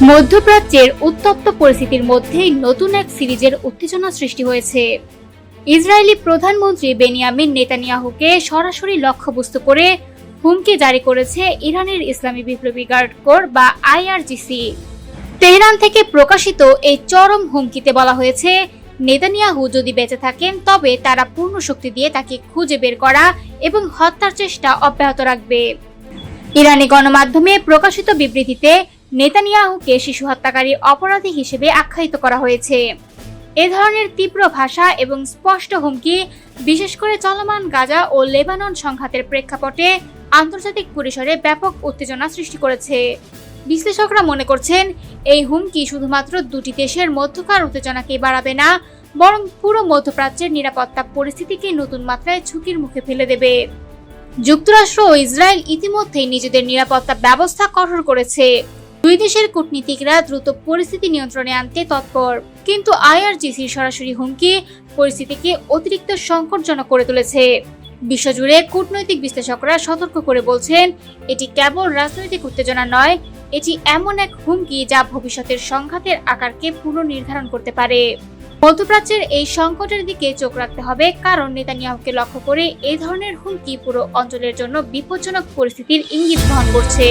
মধ্যপ্রাচ্যের উত্তপ্ত পরিস্থিতির মধ্যেই নতুন এক সিরিজের উত্তেজনা সৃষ্টি হয়েছে। ইসরায়েলি প্রধানমন্ত্রী বেনিয়ামিন নেতানিয়াহুকে সরাসরি লক্ষ্যবস্তু করে হুমকি জারি করেছে ইরানের ইসলামী বিপ্লবী গার্ড কোর বা আইআরজিসি। তেহরান থেকে প্রকাশিত এই চরম হুমকিতে বলা হয়েছে, নেতানিয়াহু যদি বেঁচে থাকেন তবে তারা পূর্ণ শক্তি দিয়ে তাকে খুঁজে বের করা এবং হত্যার চেষ্টা অব্যাহত রাখবে। ইরানি গণমাধ্যমে প্রকাশিত বিবৃতিতে নেতানিয়াহুকে শিশু হত্যাকারী অপরাধী হিসেবে আখ্যায়িত করা হয়েছে। এ ধরনের তীব্র ভাষা এবং স্পষ্ট হুমকি বিশেষ করে চলমান গাজা ও লেবানন সংঘাতের প্রেক্ষাপটে আন্তর্জাতিক পরিসরে ব্যাপক উত্তেজনা সৃষ্টি করেছে। বিশ্লেষকরা মনে করছেন, এই হুমকি শুধুমাত্র দুটি দেশের মধ্যকার উত্তেজনাকেই বাড়াবে না, বরং পুরো মধ্যপ্রাচ্যের নিরাপত্তা পরিস্থিতিকে নতুন মাত্রায় ঝুঁকির মুখে ফেলে দেবে। যুক্তরাষ্ট্র ও ইসরায়েল ইতিমধ্যেই নিজেদের নিরাপত্তা ব্যবস্থা কঠোর করেছে। দুই দেশের কূটনীতিকরা দ্রুত পরিস্থিতি নিয়ন্ত্রণে আনতে তৎপর, কিন্তু আইআরজিসির সরাসরি হুমকি পরিস্থিতিকে অতিরিক্ত সংকটজনক করে তুলেছে। বিশ্বজুড়ে কূটনৈতিক বিশ্লেষকরা সতর্ক করে বলছেন, এটি কেবল রাজনৈতিক উত্তেজনা নয়, এটি এমন এক হুমকি যা ভবিষ্যতের সংঘাতের আকারকে পুনর্নির্ধারণ করতে পারে। মধ্যপ্রাচ্যের এই সংকটের দিকে চোখ রাখতে হবে, কারণ নেতানিয়াহুকে লক্ষ্য করে এই ধরনের হুমকি পুরো অঞ্চলের জন্য বিপজ্জনক পরিস্থিতির ইঙ্গিত বহন করছে।